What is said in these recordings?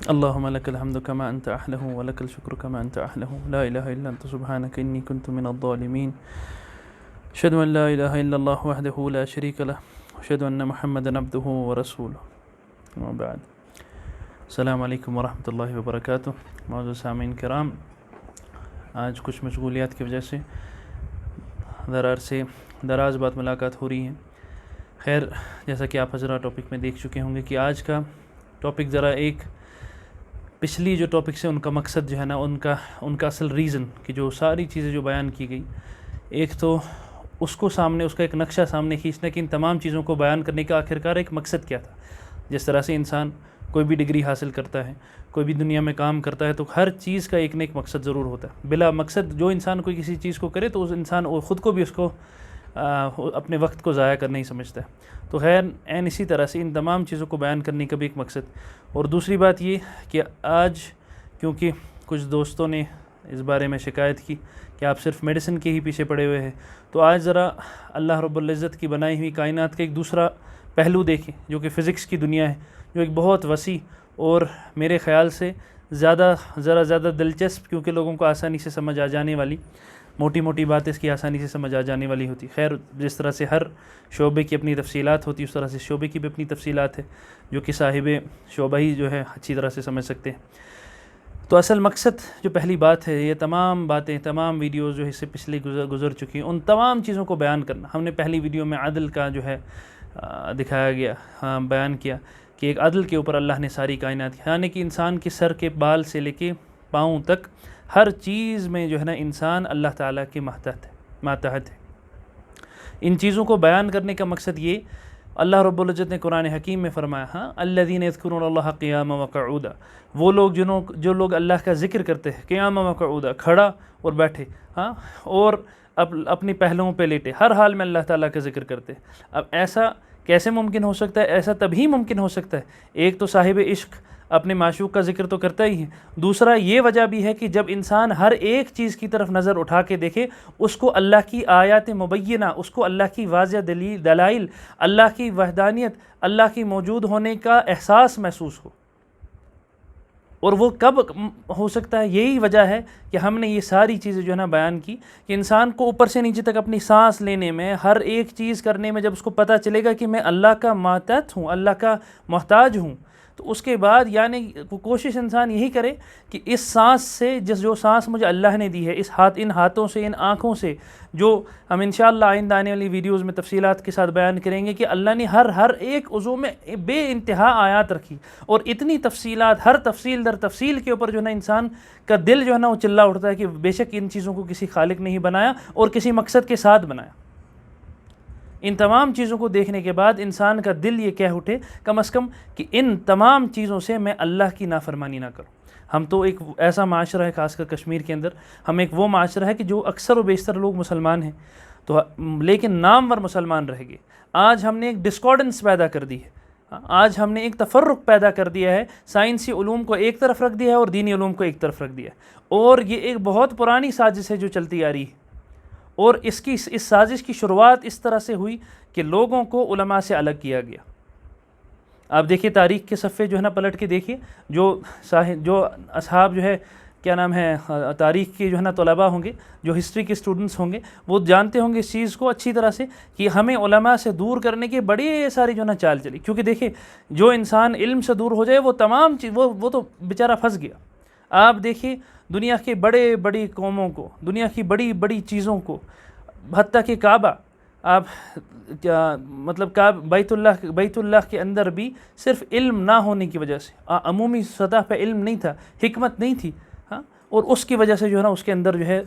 اللهم لك الحمد كما أنت أهله ولك الشكر كما أنت أهله لا إله إلا أنت سبحانك إني كنت من الظالمين أشهد أن لا إله إلا الله وحده لا شريك له أشهد أن محمدا عبده ورسوله وما بعد السلام علیکم ورحمۃ اللہ وبرکاتہ۔ معزز سامعین کرام، آج کچھ مشغولیات کی وجہ سے دراز بعد ملاقات ہو رہی ہے۔ خیر، جیسا کہ آپ حضرات ٹاپک میں دیکھ چکے ہوں گے کہ آج کا ٹاپک ذرا ایک پچھلی جو ٹاپکس ہیں ان کا مقصد جو ہے نا، ان کا اصل ریزن کہ جو ساری چیزیں جو بیان کی گئی، ایک تو اس کا ایک نقشہ سامنے کھینچنا کہ ان تمام چیزوں کو بیان کرنے کا آخرکار ایک مقصد کیا تھا۔ جس طرح سے انسان کوئی بھی ڈگری حاصل کرتا ہے، کوئی بھی دنیا میں کام کرتا ہے، تو ہر چیز کا ایک نہ ایک مقصد ضرور ہوتا ہے۔ بلا مقصد جو انسان کوئی کسی چیز کو کرے تو اس انسان خود کو بھی اس کو اپنے وقت کو ضائع کرنا ہی سمجھتا ہے۔ تو خیر، اسی طرح سے ان تمام چیزوں کو بیان کرنے کا بھی ایک مقصد۔ اور دوسری بات یہ کہ آج کیونکہ کچھ دوستوں نے اس بارے میں شکایت کی کہ آپ صرف میڈیسن کے ہی پیچھے پڑے ہوئے ہیں، تو آج ذرا اللہ رب العزت کی بنائی ہوئی کائنات کا ایک دوسرا پہلو دیکھیں، جو کہ فزکس کی دنیا ہے، جو ایک بہت وسیع اور میرے خیال سے زیادہ دلچسپ، کیونکہ لوگوں کو آسانی سے سمجھ آ جانے والی، موٹی موٹی بات اس کی آسانی سے سمجھ آ جانے والی ہوتی۔ خیر، جس طرح سے ہر شعبے کی اپنی تفصیلات ہوتی، اس طرح سے شعبے کی بھی اپنی تفصیلات ہے، جو کہ صاحب شعبہ ہی جو ہے اچھی طرح سے سمجھ سکتے ہیں۔ تو اصل مقصد جو پہلی بات ہے، یہ تمام باتیں، تمام ویڈیوز جو اس سے پچھلے گزر چکی ہیں، ان تمام چیزوں کو بیان کرنا۔ ہم نے پہلی ویڈیو میں عدل کا جو ہے دکھایا گیا، بیان کیا کہ ایک عدل کے اوپر اللہ نے ساری کائنات کی، یعنی کہ انسان کے سر کے بال سے لے کے پاؤں تک ہر چیز میں جو ہے نا انسان اللہ تعالیٰ کے ماتحت ہے۔ ان چیزوں کو بیان کرنے کا مقصد یہ، اللہ رب العزت نے قرآن حکیم میں فرمایا، الذین یذکرون اللہ قیاما وقعودا، وہ لوگ جو لوگ اللہ کا ذکر کرتے ہیں قیاما وقعودا، کھڑا اور بیٹھے، اور اپنی پہلوؤں پہ لیٹے، ہر حال میں اللہ تعالیٰ کا ذکر کرتے ہیں۔ اب ایسا کیسے ممکن ہو سکتا ہے؟ ایسا تبھی ممکن ہو سکتا ہے، ایک تو صاحب عشق اپنے معشوق کا ذکر تو کرتا ہی ہے، دوسرا یہ وجہ بھی ہے کہ جب انسان ہر ایک چیز کی طرف نظر اٹھا کے دیکھے، اس کو اللہ کی آیات مبینہ، اس کو اللہ کی واضح دلائل، اللہ کی وحدانیت، اللہ کی موجود ہونے کا احساس محسوس ہو۔ اور وہ کب ہو سکتا ہے؟ یہی وجہ ہے کہ ہم نے یہ ساری چیزیں جو ہے نا بیان کی کہ انسان کو اوپر سے نیچے تک اپنی سانس لینے میں، ہر ایک چیز کرنے میں، جب اس کو پتہ چلے گا کہ میں اللہ کا ماتحت ہوں، اللہ کا محتاج ہوں، تو اس کے بعد یعنی کوشش انسان یہی کرے کہ اس سانس سے، جو سانس مجھے اللہ نے دی ہے، ان ہاتھوں سے، ان آنکھوں سے، جو ہم انشاءاللہ آئندہ آنے والی ویڈیوز میں تفصیلات کے ساتھ بیان کریں گے کہ اللہ نے ہر ایک عضو میں بے انتہا آیات رکھی، اور اتنی تفصیلات، ہر تفصیل در تفصیل کے اوپر جو ہے نا انسان کا دل جو ہے نا وہ چلا اٹھتا ہے کہ بے شک ان چیزوں کو کسی خالق نے ہی بنایا اور کسی مقصد کے ساتھ بنایا۔ ان تمام چیزوں کو دیکھنے کے بعد انسان کا دل یہ کہہ اٹھے کم از کم کہ ان تمام چیزوں سے میں اللہ کی نافرمانی نہ کروں۔ ہم تو ایک ایسا معاشرہ ہے، خاص کر کشمیر کے اندر ہم ایک وہ معاشرہ ہے کہ جو اکثر و بیشتر لوگ مسلمان ہیں، تو لیکن نامور مسلمان رہ گئے۔ آج ہم نے ایک ڈسکارڈنس پیدا کر دی ہے، آج ہم نے ایک تفرق پیدا کر دیا ہے، سائنسی علوم کو ایک طرف رکھ دیا ہے اور دینی علوم کو ایک طرف رکھ دیا ہے، اور یہ ایک بہت پرانی سازش ہے جو چلتی آ رہی ہے۔ اور اس سازش کی شروعات اس طرح سے ہوئی کہ لوگوں کو علماء سے الگ کیا گیا۔ آپ دیکھیے تاریخ کے صفحے جو ہے نا پلٹ کے دیکھیے، جو اصحاب جو ہے کیا نام ہے تاریخ کے جو ہے نا طلباء ہوں گے، جو ہسٹری کے اسٹوڈنٹس ہوں گے، وہ جانتے ہوں گے اس چیز کو اچھی طرح سے کہ ہمیں علماء سے دور کرنے کے بڑے ساری جو ہے نا چال چلی، کیونکہ دیکھیں جو انسان علم سے دور ہو جائے وہ تمام چیز وہ تو بیچارہ پھنس گیا۔ آپ دیکھیے دنیا کے بڑی قوموں کو، دنیا کی بڑی چیزوں کو، حتیٰ کہ کعبہ، آپ مطلب بیت اللہ کے اندر بھی صرف علم نہ ہونے کی وجہ سے، عمومی سطح پہ علم نہیں تھا، حکمت نہیں تھی، اور اس کی وجہ سے جو ہے نا اس کے اندر جو ہے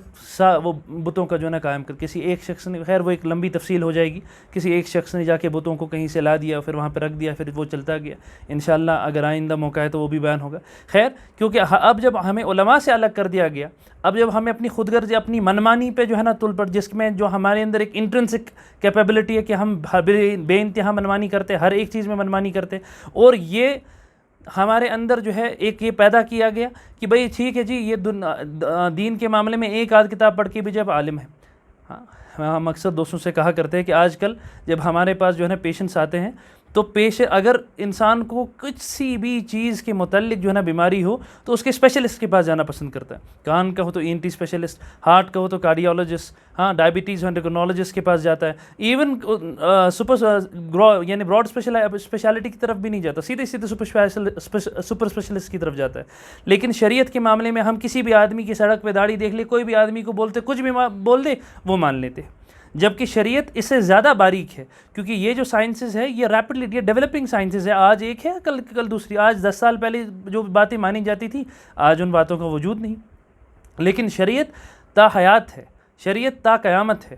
وہ بتوں کا جو ہے نا قائم کر کسی ایک شخص نے، خیر وہ ایک لمبی تفصیل ہو جائے گی، کسی ایک شخص نے جا کے بتوں کو کہیں سے لا دیا، پھر وہاں پہ رکھ دیا، پھر وہ چلتا گیا۔ انشاءاللہ اگر آئندہ موقع ہے تو وہ بھی بیان ہوگا۔ خیر، کیونکہ اب جب ہمیں علماء سے الگ کر دیا گیا، اب جب ہمیں اپنی خود غرضی، اپنی منمانی پہ جو ہے نا تل پر، جس میں جو ہمارے اندر ایک انٹرنسک کیپیبلٹی ہے کہ ہم بے انتہا منمانی کرتے، ہر ایک چیز میں منمانی کرتے، اور یہ ہمارے اندر جو ہے ایک یہ پیدا کیا گیا کہ بھئی ٹھیک ہے جی، یہ دین کے معاملے میں ایک آدھ کتاب پڑھ کے بھی جب عالم ہے۔ ہم اکثر دوستوں سے کہا کرتے ہیں کہ آج کل جب ہمارے پاس جو ہے نا پیشنٹس آتے ہیں تو اگر انسان کو کسی بھی چیز کے متعلق جو ہے نا بیماری ہو تو اس کے اسپیشلسٹ کے پاس جانا پسند کرتا ہے. کان کا ہو تو ENT اسپیشلسٹ, ہارٹ کا ہو تو کارڈیالوجسٹ, ہاں ڈائبٹیز انڈوکرینالوجسٹ کے پاس جاتا ہے, ایون یعنی براڈ اسپیشلٹی کی طرف بھی نہیں جاتا, سیدھے سپر اسپیشلسٹ کی طرف جاتا ہے. لیکن شریعت کے معاملے میں ہم کسی بھی آدمی کی سڑک پہ داڑھی دیکھ لے, کوئی بھی آدمی کو بولتے کچھ بھی بول دے وہ مان لیتے, جبکہ شریعت اس سے زیادہ باریک ہے, کیونکہ یہ جو سائنسز ہے یہ ریپڈلی یہ ڈیولپنگ سائنسز ہے. آج ایک ہے کل دوسری. آج 10 سال پہلے جو باتیں مانی جاتی تھیں آج ان باتوں کا وجود نہیں. لیکن شریعت تا حیات ہے, شریعت تا قیامت ہے,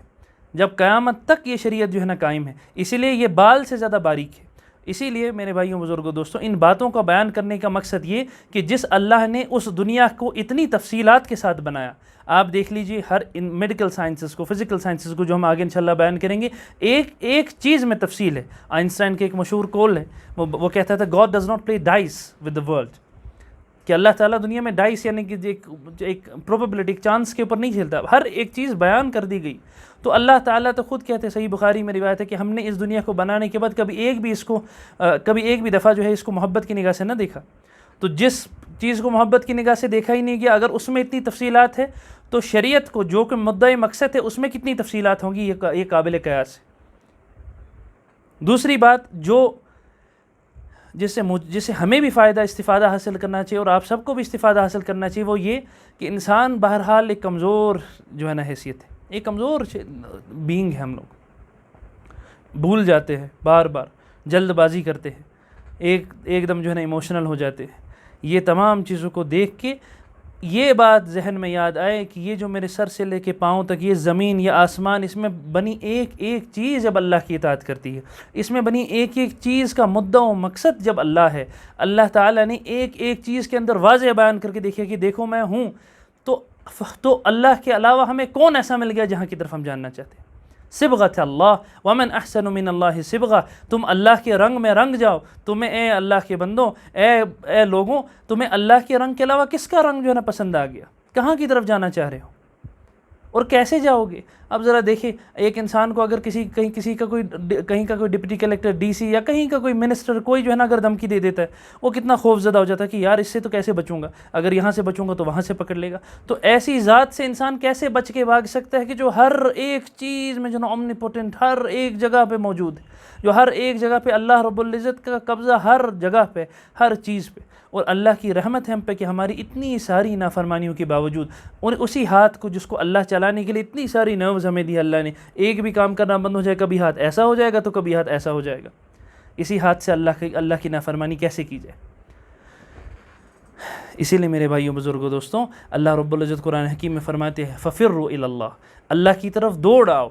جب قیامت تک یہ شریعت جو ہے نا قائم ہے. اسی لیے یہ بال سے زیادہ باریک ہے. اسی لیے میرے بھائیوں بزرگوں دوستوں, ان باتوں کا بیان کرنے کا مقصد یہ کہ جس اللہ نے اس دنیا کو اتنی تفصیلات کے ساتھ بنایا, آپ دیکھ لیجئے ہر میڈیکل سائنسز کو, فزیکل سائنسز کو, جو ہم آگے انشاءاللہ بیان کریں گے, ایک چیز میں تفصیل ہے. آئنسٹائن کے ایک مشہور قول ہے, وہ کہتا تھا God does not play dice with the world, کہ اللہ تعالیٰ دنیا میں ڈائس یعنی کہ ایک پروبیبلٹی, ایک چانس کے اوپر نہیں کھیلتا, ہر ایک چیز بیان کر دی گئی. تو اللہ تعالیٰ تو خود کہتے ہیں, صحیح بخاری میں روایت ہے کہ ہم نے اس دنیا کو بنانے کے بعد کبھی ایک بھی دفعہ جو ہے اس کو محبت کی نگاہ سے نہ دیکھا. تو جس چیز کو محبت کی نگاہ سے دیکھا ہی نہیں گیا, اگر اس میں اتنی تفصیلات ہے تو شریعت کو جو کہ مدعی مقصد ہے اس میں کتنی تفصیلات ہوں گی, یہ قابل قیاس ہے. دوسری بات جس سے ہمیں بھی استفادہ حاصل کرنا چاہیے اور آپ سب کو بھی استفادہ حاصل کرنا چاہیے, وہ یہ کہ انسان بہرحال ایک کمزور جو ہے نا حیثیت ہے, ایک کمزور بینگ ہے. ہم لوگ بھول جاتے ہیں, بار بار جلد بازی کرتے ہیں, ایک دم جو ہے نا ایموشنل ہو جاتے ہیں. یہ تمام چیزوں کو دیکھ کے یہ بات ذہن میں یاد آئے کہ یہ جو میرے سر سے لے کے پاؤں تک یہ زمین یا آسمان, اس میں بنی ایک چیز جب اللہ کی اطاعت کرتی ہے, اس میں بنی ایک چیز کا مدعا و مقصد جب اللہ ہے, اللہ تعالیٰ نے ایک چیز کے اندر واضح بیان کر کے دیکھا کہ دیکھو میں ہوں, تو اللہ کے علاوہ ہمیں کون ایسا مل گیا جہاں کی طرف ہم جاننا چاہتے ہیں. صبغۃ اللہ ومن احسن من اللہ صبغہ, تم اللہ کے رنگ میں رنگ جاؤ. تمہیں اے اللہ کے بندوں, اے لوگوں, تمہیں اللہ کے رنگ کے علاوہ کس کا رنگ جو ہے نا پسند آ گیا, کہاں کی طرف جانا چاہ رہے ہو اور کیسے جاؤ گے؟ اب ذرا دیکھیں, ایک انسان کو اگر کہیں کا کوئی ڈپٹی کلیکٹر, DC یا کہیں کا کوئی منسٹر کوئی جو ہے نا اگر دھمکی دے دیتا ہے, وہ کتنا خوف زدہ ہو جاتا ہے کہ یار اس سے تو کیسے بچوں گا, اگر یہاں سے بچوں گا تو وہاں سے پکڑ لے گا. تو ایسی ذات سے انسان کیسے بچ کے بھاگ سکتا ہے کہ جو ہر ایک چیز میں جو نا اومنیپوٹنٹ, ہر ایک جگہ پہ موجود ہے, جو ہر ایک جگہ پہ اللہ رب العزت کا قبضہ, ہر جگہ پہ, ہر چیز پہ. اور اللہ کی رحمت ہے ہم پہ کہ ہماری اتنی ساری نافرمانیوں کے باوجود, اور اسی ہاتھ کو جس کو اللہ چلانے کے لیے اتنی ساری نروز ہمیں دی اللہ نے, ایک بھی کام کرنا بند ہو جائے, کبھی ہاتھ ایسا ہو جائے گا تو کبھی ہاتھ ایسا ہو جائے گا. اسی ہاتھ سے اللہ کی نافرمانی کیسے کی جائے؟ اسی لیے میرے بھائیوں بزرگوں دوستوں, اللہ رب العزت قرآن حکیم میں فرماتے ہیں فَفِرُّوا إِلَى اللَّهِ, اللہ کی طرف دوڑ آؤ.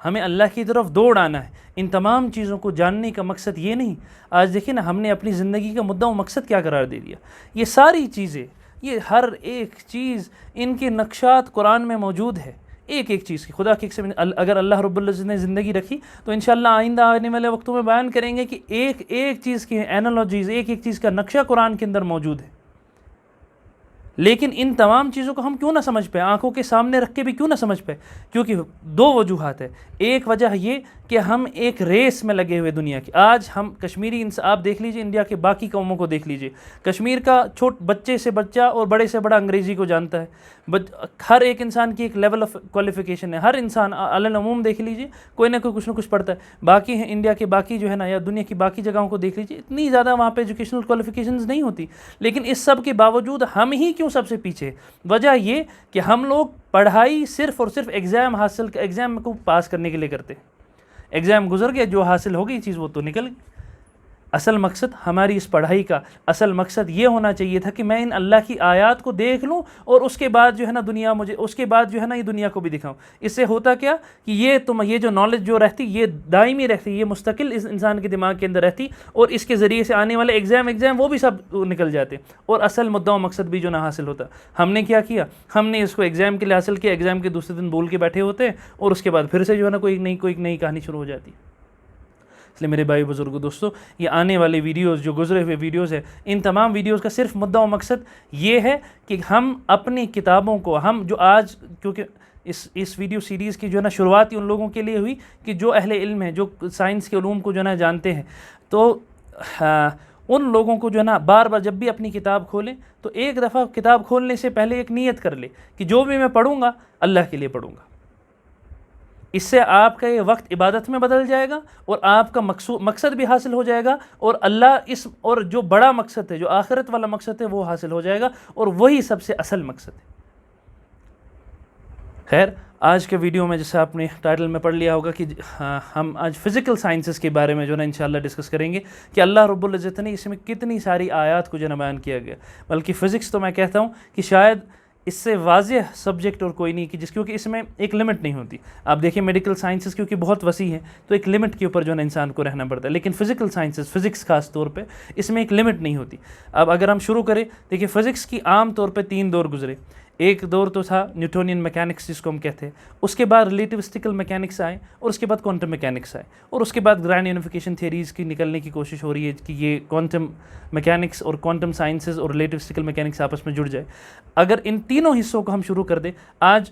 ہمیں اللہ کی طرف دوڑ آنا ہے. ان تمام چیزوں کو جاننے کا مقصد یہ نہیں, آج دیکھیں نا ہم نے اپنی زندگی کا مدعا و مقصد کیا قرار دے دیا. یہ ساری چیزیں, یہ ہر ایک چیز, ان کے نقشات قرآن میں موجود ہے. ایک چیز کی خدا کی قسم, اگر اللہ رب العزت نے زندگی رکھی تو انشاءاللہ آئندہ آنے والے وقتوں میں بیان کریں گے کہ ایک چیز کی اینالوجیز, ایک چیز کا نقشہ قرآن کے اندر موجود ہے. لیکن ان تمام چیزوں کو ہم کیوں نہ سمجھ پائیں, آنکھوں کے سامنے رکھ کے بھی کیوں نہ سمجھ پائیں؟ کیونکہ دو وجوہات ہے. ایک وجہ یہ کہ ہم ایک ریس میں لگے ہوئے دنیا کی. آج ہم کشمیری, آپ دیکھ لیجئے انڈیا کے باقی قوموں کو دیکھ لیجئے, کشمیر کا بچے سے بچہ اور بڑے سے بڑا انگریزی کو جانتا ہے. ہر ایک انسان کی ایک لیول آف کوالیفیکیشن ہے, ہر انسان علی العموم دیکھ لیجئے کوئی نہ کچھ پڑھتا ہے. باقی ہیں انڈیا کے باقی جو ہے نا, یا دنیا کی باقی جگہوں کو دیکھ لیجئے, اتنی زیادہ وہاں پہ ایجوکیشنل کوالیفیکیشنز نہیں ہوتی. لیکن اس سب کے باوجود ہم ہی کیوں سب سے پیچھے؟ وجہ یہ کہ ہم لوگ پڑھائی صرف اور صرف ایگزام کو پاس کرنے کے لیے کرتے. ایگزام گزر گیا, جو حاصل ہو گئی چیز وہ تو نکل گئی. اصل مقصد ہماری اس پڑھائی کا اصل مقصد یہ ہونا چاہیے تھا کہ میں ان اللہ کی آیات کو دیکھ لوں اور اس کے بعد جو ہے نا یہ دنیا کو بھی دکھاؤں. اس سے ہوتا کیا کہ یہ جو نالج جو رہتی, یہ دائمی رہتی, یہ مستقل اس انسان کے دماغ کے اندر رہتی, اور اس کے ذریعے سے آنے والے ایگزام وہ بھی سب نکل جاتے, اور اصل مدعا و مقصد بھی جو نہ حاصل ہوتا. ہم نے کیا کیا, ہم نے اس کو ایگزام کے لیے حاصل کیا, ایگزام کے دوسرے دن بول کے بیٹھے ہوتے ہیں, اور اس کے بعد پھر سے جو ہے نا کوئی نئی کہانی شروع ہو جاتی. اس لیے میرے بھائی بزرگوں دوستو, یہ آنے والے ویڈیوز, جو گزرے ہوئے ویڈیوز ہیں, ان تمام ویڈیوز کا صرف مدعا و مقصد یہ ہے کہ ہم اپنی کتابوں کو, ہم جو آج, کیونکہ اس ویڈیو سیریز کی جو ہے نا شروعات ہی ان لوگوں کے لیے ہوئی کہ جو اہل علم ہیں، جو سائنس کے علوم کو جو ہے نا جانتے ہیں، تو ان لوگوں کو جو ہے نا بار بار جب بھی اپنی کتاب کھولیں تو ایک دفعہ کتاب کھولنے سے پہلے ایک نیت کر لے کہ جو بھی میں پڑھوں گا اللہ کے لیے پڑھوں گا. اس سے آپ کا یہ وقت عبادت میں بدل جائے گا اور آپ کا مقصد بھی حاصل ہو جائے گا، اور اور جو بڑا مقصد ہے، جو آخرت والا مقصد ہے، وہ حاصل ہو جائے گا، اور وہی سب سے اصل مقصد ہے. خیر، آج کے ویڈیو میں جیسے آپ نے ٹائٹل میں پڑھ لیا ہوگا کہ ہم آج فزیکل سائنسز کے بارے میں جو ہے نا انشاءاللہ ڈسکس کریں گے کہ اللہ رب العزت نے اس میں کتنی ساری آیات کو جو ہے نا بیان کیا گیا. بلکہ فزکس تو میں کہتا ہوں کہ شاید اس سے واضح سبجیکٹ اور کوئی نہیں کہ کیونکہ اس میں ایک لمٹ نہیں ہوتی. آپ دیکھیں میڈیکل سائنسز کیونکہ بہت وسیع ہے تو ایک لمٹ کے اوپر جو ہے نا انسان کو رہنا پڑتا ہے، لیکن فزیکل سائنسز، فزکس خاص طور پہ اس میں ایک لمٹ نہیں ہوتی. اب اگر ہم شروع کریں، دیکھیں فزکس کی عام طور پہ 3 دور گزرے. ایک دور تو تھا نیوٹونین میکینکس جس کو ہم کہتے ہیں، اس کے بعد ریلیٹیوسٹیکل میکینکس آئے، اور اس کے بعد کوانٹم میکینکس آئے، اور اس کے بعد گرینڈ یونیفیکیشن تھیوریز کی نکلنے کی کوشش ہو رہی ہے کہ یہ کوانٹم میکینکس اور کوانٹم سائنسز اور ریلیٹیوسٹیکل میکینکس آپس میں جڑ جائے. اگر ان تینوں حصوں کو ہم شروع کر دیں آج،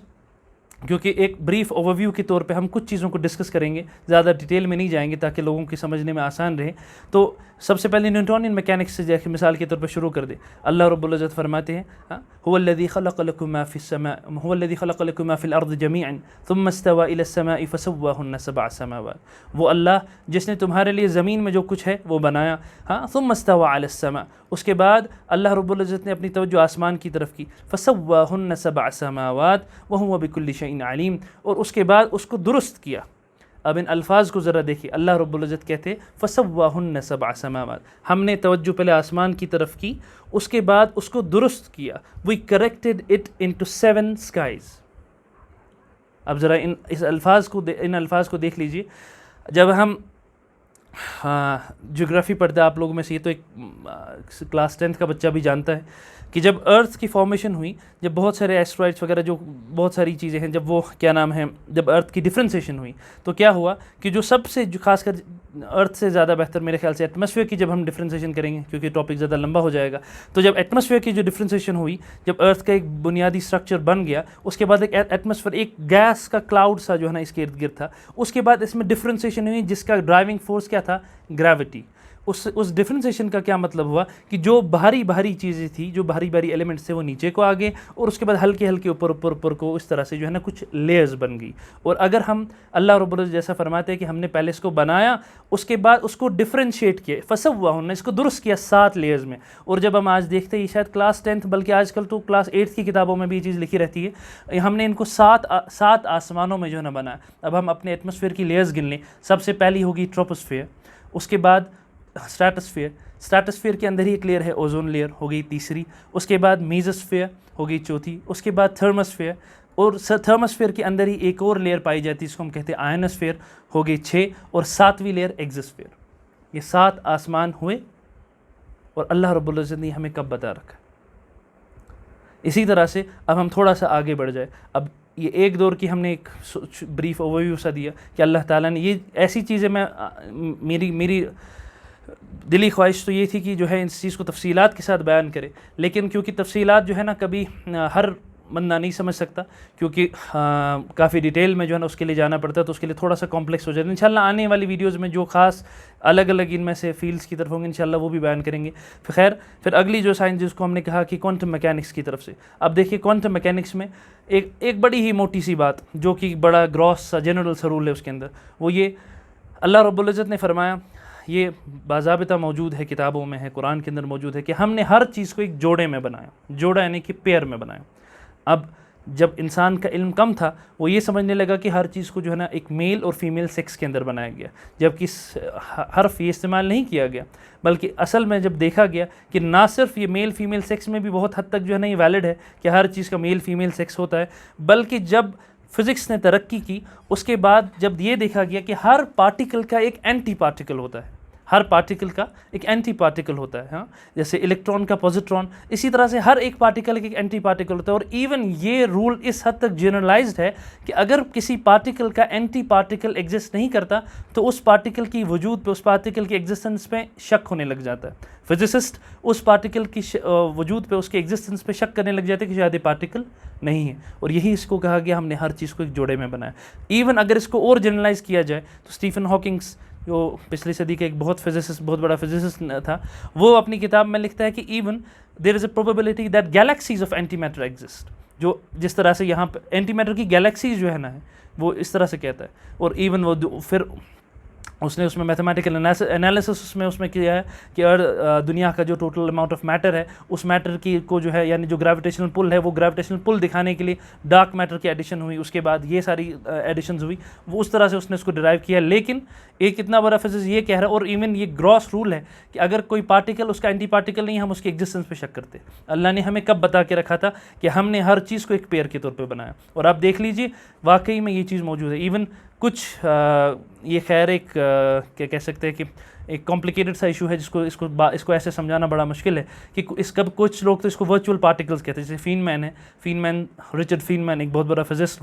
کیونکہ ایک بریف اوور ویو کے طور پہ ہم کچھ چیزوں کو ڈسکس کریں گے، زیادہ ڈیٹیل میں نہیں جائیں گے تاکہ لوگوں کی سمجھنے میں آسان رہے. تو سب سے پہلے نیوٹونین میکینکس سے جیسے مثال کے طور پہ شروع کر دیں. اللہ رب العزت فرماتے ہیں هو الذي خلق لكم ما في السماء هو الذي خلق لكم ما في الارض جميعا ثم استوى الى السماء فسواهن 7 سماوات. وہ اللہ جس نے تمہارے لیے زمین میں جو کچھ ہے وہ بنایا، ثم استوى على السماء، اس کے بعد اللہ رب العزت نے اپنی توجہ آسمان کی طرف کی، فسواهن 7 سماوات وهو بكل شيء عليم، اور اس کے بعد اس کو درست کیا. اب ان الفاظ کو ذرا دیکھیے، اللہ رب العزت کہتے فسواہن 7 سماوات، ہم نے توجہ پہلے آسمان کی طرف کی، اس کے بعد اس کو درست کیا. وی کریکٹڈ اٹ انٹو 7 سکائز. اب ذرا ان الفاظ کو دیکھ لیجئے. جب ہم جیوگرافی پڑھتے ہیں آپ لوگوں میں سے، یہ تو ایک کلاس 10 کا بچہ بھی جانتا ہے کہ جب ارتھ کی فارمیشن ہوئی، جب بہت سارے ایسٹرائڈس وغیرہ جو بہت ساری چیزیں ہیں، جب وہ جب ارتھ کی ڈفرینسیشن ہوئی تو کیا ہوا کہ جو سب سے خاص کر ارتھ سے زیادہ بہتر میرے خیال سے ایٹماسفیئر کی جب ہم ڈفرینسیشن کریں گے کیونکہ ٹاپک زیادہ لمبا ہو جائے گا، تو جب ایٹماسفیئر کی جو ڈفرینسیشن ہوئی، جب ارتھ کا ایک بنیادی اسٹرکچر بن گیا، اس کے بعد ایک ایٹماسفیئر، ایک گیس کا کلاؤڈ سا جو ہے نا اس کے ارد گرد تھا، اس کے بعد اس میں ڈفرینسیشن ہوئی جس کا ڈرائیونگ فورس کیا تھا؟ گریوٹی. اس ڈفرینسیشن کا کیا مطلب ہوا کہ جو بھاری چیزیں تھیں، جو بھاری ایلیمنٹس تھے وہ نیچے کو آگے، اور اس کے بعد ہلکے اوپر کو اس طرح سے جو ہے نا کچھ لیئرز بن گئی. اور اگر ہم اللہ رب العزت جیسا فرماتے ہیں کہ ہم نے پہلے اس کو بنایا، اس کے بعد اس کو ڈفرینشیٹ کیا، فسواہن، اس کو درست کیا 7 لیئرز میں. اور جب ہم آج دیکھتے ہیں شاید کلاس 10 بلکہ آج کل تو کلاس 8 کی کتابوں میں بھی یہ چیز لکھی رہتی ہے، ہم نے ان کو 7 آسمانوں میں جو ہے نا بنایا. اب ہم اپنے ایٹماسفیئر کی لیئرز گن لیں. سب سے پہلی ہوگی ٹروپوسفیئر، اس کے بعد اسٹریٹوسفیئر کے اندر ہی ایک لیئر ہے اوزون لیئر، ہو گئی تیسری. اس کے بعد میزوسفیئر ہو گئی چوتھی. اس کے بعد تھرموسفیئر، اور تھرموسفیئر کے اندر ہی ایک اور لیئر پائی جاتی ہے جس کو ہم کہتے ہیں آئنوسفیئر، ہو گئی 6. اور 7ویں لیئر ایگزوسفیئر. یہ 7 آسمان ہوئے، اور اللہ رب العزت نے ہمیں کب بتا رکھا. اسی طرح سے اب ہم تھوڑا سا آگے بڑھ جائے. اب یہ ایک دور کی ہم نے ایک بریف اوور ویو سا دیا کہ اللہ تعالیٰ نے یہ ایسی چیزیں، میری دلی خواہش تو یہ تھی کہ جو ہے اس چیز کو تفصیلات کے ساتھ بیان کرے، لیکن کیونکہ تفصیلات جو ہے نا کبھی ہر بندہ نہیں سمجھ سکتا، کیونکہ کافی ڈیٹیل میں جو ہے نا اس کے لیے جانا پڑتا ہے، تو اس کے لیے تھوڑا سا کمپلیکس ہو جاتا ہے. انشاءاللہ آنے والی ویڈیوز میں جو خاص الگ ان میں سے فیلڈس کی طرف ہوں گے انشاءاللہ وہ بھی بیان کریں گے. پھر اگلی جو سائنس جس کو ہم نے کہا کہ کوانٹم میکینکس کی طرف سے. اب دیکھیے کوانٹم میکینکس میں ایک بڑی ہی موٹی سی بات جو کہ بڑا گراس سا جنرل سا رول ہے اس کے اندر، وہ یہ اللہ رب العزت نے فرمایا، یہ باضابطہ موجود ہے کتابوں میں ہے، قرآن کے اندر موجود ہے کہ ہم نے ہر چیز کو ایک جوڑے میں بنایا. جوڑا یعنی کہ پیر میں بنایا. اب جب انسان کا علم کم تھا وہ یہ سمجھنے لگا کہ ہر چیز کو جو ہے نا ایک میل اور فیمیل سیکس کے اندر بنایا گیا، جبکہ حرف یہ استعمال نہیں کیا گیا، بلکہ اصل میں جب دیکھا گیا کہ نہ صرف یہ میل فیمیل سیکس میں بھی بہت حد تک جو ہے نا یہ ویلڈ ہے کہ ہر چیز کا میل فیمیل سیکس ہوتا ہے، بلکہ جب فزکس نے ترقی کی اس کے بعد جب یہ دیکھا گیا کہ ہر پارٹیکل کا ایک اینٹی پارٹیکل ہوتا ہے، ہر پارٹیکل کا ایک اینٹی پارٹیکل ہوتا ہے. ہاں جیسے الیکٹران کا پوزیٹران, اسی طرح سے ہر ایک پارٹیکل کا ایک اینٹی پارٹیکل ہوتا ہے. اور ایون یہ رول اس حد تک جنرلائزڈ ہے کہ اگر کسی پارٹیکل کا اینٹی پارٹیکل ایگزسٹ نہیں کرتا تو اس پارٹیکل کی وجود پہ, اس پارٹیکل کی ایگزسٹنس پہ شک ہونے لگ جاتا ہے. فزسسٹ اس پارٹیکل کی وجود پہ, اس کے ایگزسٹنس پہ شک کرنے لگ جاتے ہیں کہ شاید یہ پارٹیکل نہیں ہے. اور یہی اس کو کہا گیا ہم نے ہر چیز کو ایک جوڑے میں بنایا. ایون اگر اس کو اور جنرلائز کیا جائے تو اسٹیفن ہاکنگس جو پچھلی صدی کا ایک بہت بڑا فزسسٹ تھا, وہ اپنی کتاب میں لکھتا ہے کہ even there is a probability that galaxies of anti matter exist. جو جس طرح سے یہاں پہ اینٹی میٹر کی گیلیکسیز جو ہے نا, وہ اس طرح سے کہتا ہے. اور ایون وہ پھر اس نے اس میں میتھمیٹیکل انالیسس اس میں کیا ہے کہ دنیا کا جو ٹوٹل اماؤنٹ آف میٹر ہے, اس میٹر کی کو جو ہے یعنی جو گریویٹیشنل پل ہے, وہ گریویٹیشنل پل دکھانے کے لیے ڈارک میٹر کی ایڈیشن ہوئی, اس کے بعد یہ ساری ایڈیشنز ہوئی, وہ اس طرح سے اس نے اس کو ڈرائیو کیا. لیکن ایک اتنا بڑا فزسسٹ یہ کہہ رہا ہے, اور ایون یہ گراس رول ہے کہ اگر کوئی پارٹیکل اس کا اینٹی پارٹیکل نہیں, ہم اس کی ایگزسٹنس پہ شک کرتے. اللہ نے ہمیں کب بتا کے رکھا تھا کہ ہم نے ہر چیز کو ایک پیئر کے طور پہ بنایا, اور آپ دیکھ لیجئے واقعی میں یہ چیز موجود ہے. ایون کچھ یہ خیر ایک کیا کہہ سکتے ہیں کہ ایک کمپلیکیٹڈ سا ایشو ہے جس کو اس کو ایسے سمجھانا بڑا مشکل ہے کہ کچھ لوگ تو اس کو ورچوئل پارٹیکلز کہتے ہیں. جیسے رچرڈ فینمین ایک بہت بڑا فزسٹ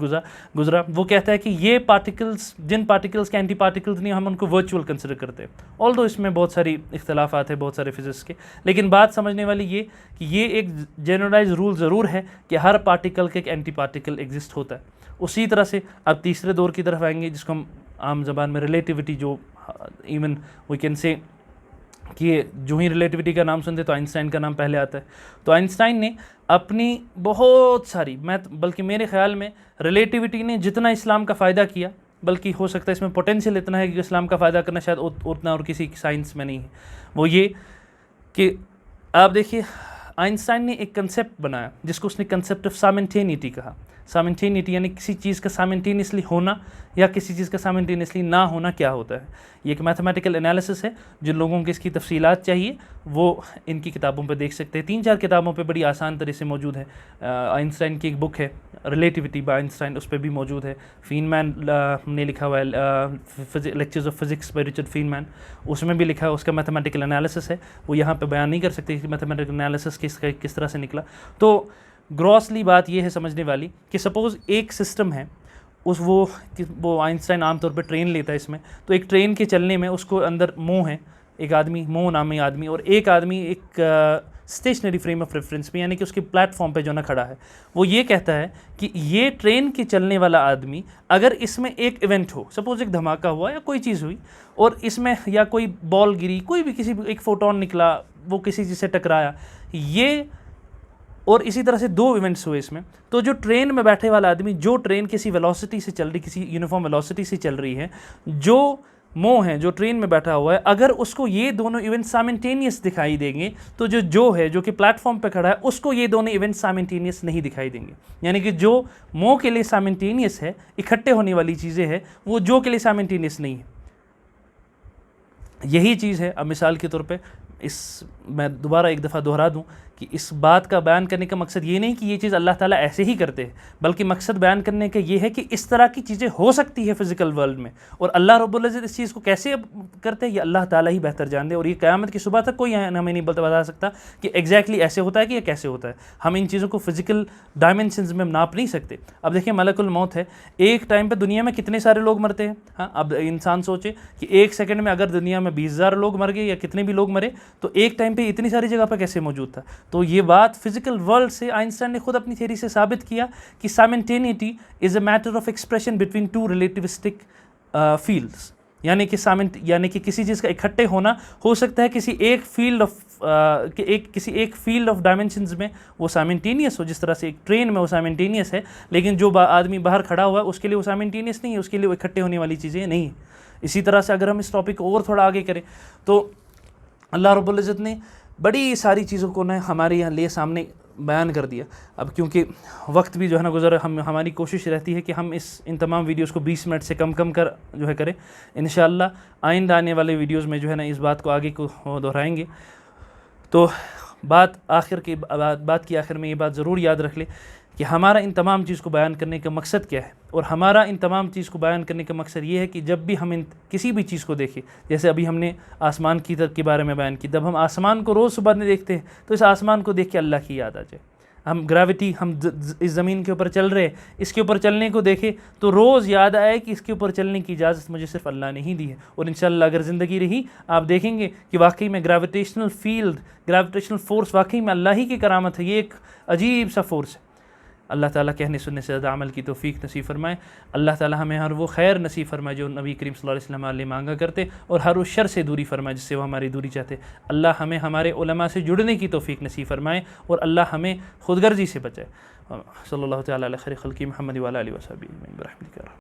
گزرا, وہ کہتا ہے کہ یہ پارٹیکلز, جن پارٹیکلز کے اینٹی پارٹیکلز نہیں, ہم ان کو ورچوئل کنسیڈر کرتے ہیں. آلدو اس میں بہت ساری اختلافات ہیں بہت سارے فزکس کے, لیکن بات سمجھنے والی یہ کہ یہ ایک جنرلائز رول ضرور ہے کہ ہر پارٹیکل کا ایک اینٹی پارٹیکل ایگزسٹ ہوتا ہے. اسی طرح سے اب تیسرے دور کی طرف آئیں گے جس کو ہم عام زبان میں ریلیٹیوٹی, جو ایون وی کین سے کہ جو ہی ریلیٹیوٹی کا نام سنتے تو آئنسٹائن کا نام پہلے آتا ہے. تو آئنسٹائن نے اپنی بہت ساری بلکہ میرے خیال میں ریلیٹیوٹی نے جتنا اسلام کا فائدہ کیا, بلکہ ہو سکتا ہے اس میں پوٹینشیل اتنا ہے کہ اسلام کا فائدہ کرنا شاید اتنا اور کسی سائنس میں نہیں ہے. وہ یہ کہ آپ دیکھیے آئنسٹائن نے ایک کنسیپٹ بنایا جس کو اس نے کنسیپٹ آف سامنٹینیٹی کہا. سامنٹینیٹی یعنی کسی چیز کا سامنٹینیسلی ہونا یا کسی چیز کا سامنٹینیسلی نہ ہونا کیا ہوتا ہے. یہ ایک میتھمیٹیکل انالیسس ہے. جن لوگوں کو اس کی تفصیلات چاہیے وہ ان کی کتابوں پہ دیکھ سکتے ہیں. 3-4 کتابوں پہ بڑی آسان طرح سے موجود ہے. آئنسٹائن کی ایک بک ہے ریلیٹیوٹی بائی آئنسٹائن, اس پہ بھی موجود ہے. فینمین نے لکھا ہوا ہے lectures of physics by Richard Feynman, اس میں بھی لکھا ہے. اس کا میتھمیٹیکل انالیسس ہے, وہ یہاں پہ بیان نہیں کر سکتے کہ میتھمیٹیکل انالیسس کس طرح سے نکلا. تو گراسلی بات یہ ہے سمجھنے والی کہ سپوز ایک سسٹم ہے, وہ آئنسٹائن عام طور پہ ٹرین لیتا ہے اس میں. تو ایک ٹرین کے چلنے میں اس کو اندر مو ہے, ایک آدمی, مو نامی آدمی, اور ایک آدمی ایک اسٹیشنری فریم آف ریفرنس میں, یعنی کہ اس کے پلیٹ فارم پہ جو نا کھڑا ہے. وہ یہ کہتا ہے کہ یہ ٹرین کے چلنے والا آدمی اگر اس میں ایک ایونٹ ہو, سپوز ایک دھماکہ ہوا یا کوئی چیز ہوئی, اور اس میں یا کوئی بال گری, کوئی بھی کسی ایک فوٹون نکلا, وہ کسی چیز سے ٹکرایا, یہ اور اسی طرح سے 2 ایونٹس ہوئے اس میں, تو جو ٹرین میں بیٹھے والا آدمی, جو ٹرین کسی ویلوسٹی سے چل رہی, کسی یونیفارم ویلوسٹی سے چل رہی ہے, جو مو ہے جو ٹرین میں بیٹھا ہوا ہے, اگر اس کو یہ دونوں ایونٹ سامنٹینیس دکھائی دیں گے, تو جو ہے جو کہ پلیٹ فارم پہ کھڑا ہے, اس کو یہ دونوں ایونٹ سامنٹینیس نہیں دکھائی دیں گے. یعنی کہ جو مو کے لیے سامنٹینیس ہے, اکٹھے ہونے والی چیزیں ہیں, وہ جو کے لیے سامنٹینیس نہیں ہے. یہی چیز ہے. اب مثال کے طور پہ میں دوبارہ ایک دفعہ دہرا دوں کہ اس بات کا بیان کرنے کا مقصد یہ نہیں کہ یہ چیز اللہ تعالیٰ ایسے ہی کرتے ہیں, بلکہ مقصد بیان کرنے کا یہ ہے کہ اس طرح کی چیزیں ہو سکتی ہے فزیکل ورلڈ میں, اور اللہ رب العزت اس چیز کو کیسے کرتے ہیں یہ اللہ تعالیٰ ہی بہتر جان دے. اور یہ قیامت کی صبح تک کوئی ہمیں نہیں بتا سکتا کہ ایگزیکٹلی ایسے ہوتا ہے کہ یہ کیسے ہوتا ہے. ہم ان چیزوں کو فزیکل ڈائمنشنز میں ناپ نہیں سکتے. اب دیکھیں ملک الموت ہے, ایک ٹائم پہ دنیا میں کتنے سارے لوگ مرتے ہیں. ہاں اب انسان سوچے کہ ایک سیکنڈ میں اگر دنیا میں 20,000 لوگ مر گئے یا کتنے بھی لوگ مرے, تو ایک ٹائم پہ اتنی ساری جگہ پہ کیسے موجود تھا. تو یہ بات فزیکل ورلڈ سے آئنسٹائن نے خود اپنی تھیوری سے ثابت کیا کہ simultaneity is a matter of expression between 2 relativistic fields. یعنی کہ کسی چیز کا اکٹھے ہونا ہو سکتا ہے کسی ایک فیلڈ آف ڈائمنشنز میں وہ سامنٹینیس ہو, جس طرح سے ایک ٹرین میں وہ سامنٹینیس ہے, لیکن جو آدمی باہر کھڑا ہوا ہے اس کے لیے وہ سامنٹینیس نہیں ہے, اس کے لیے وہ اکٹھے ہونے والی چیزیں نہیں ہیں. اسی طرح سے اگر ہم اس ٹاپک کو اور تھوڑا آگے کریں تو اللہ رب العزت نے بڑی ساری چیزوں کو ہمارے یہاں لیے سامنے بیان کر دیا. اب کیونکہ وقت بھی جو ہے نا گزرا, ہماری کوشش رہتی ہے کہ ہم ان تمام ویڈیوز کو 20 منٹ سے کم کر جو ہے کریں. انشاءاللہ آئندہ آنے والے ویڈیوز میں جو ہے نا اس بات کو آگے کو دہرائیں گے. تو بات کی آخر میں یہ بات ضرور یاد رکھ لیں کہ ہمارا ان تمام چیز کو بیان کرنے کا مقصد کیا ہے، اور ہمارا ان تمام چیز کو بیان کرنے کا مقصد یہ ہے کہ جب بھی ہم کسی بھی چیز کو دیکھیں، جیسے ابھی ہم نے آسمان کے بارے میں بیان کی، جب ہم آسمان کو روز صبح میں دیکھتے ہیں تو اس آسمان کو دیکھ کے اللہ کی یاد آ جائے. ہم گریوٹی، ہم اس زمین کے اوپر چل رہے، اس کے اوپر چلنے کو دیکھیں تو روز یاد آئے کہ اس کے اوپر چلنے کی اجازت مجھے صرف اللہ نے ہی دی ہے. اور انشاءاللہ اگر زندگی رہی آپ دیکھیں گے کہ واقعی میں گریویٹیشنل فورس واقعی میں اللہ ہی کی کرامت ہے. یہ ایک عجیب سا فورس ہے. اللہ تعالیٰ کہنے سننے سے زیادہ عمل کی توفیق نصیب فرمائے. اللہ تعالیٰ ہمیں ہر وہ خیر نصیب فرمائے جو نبی کریم صلی اللہ علیہ وسلم علیہ مانگا کرتے، اور ہر اس شر سے دوری فرمائے جس سے وہ ہماری دوری چاہتے. اللہ ہمیں ہمارے علماء سے جڑنے کی توفیق نصیب فرمائے، اور اللہ ہمیں خود غرضی سے بچائے. صلی اللہ تعالیٰ علیہ خیر خلقی محمد وعلی آلہ وصحبہ اجمعین برحمتک.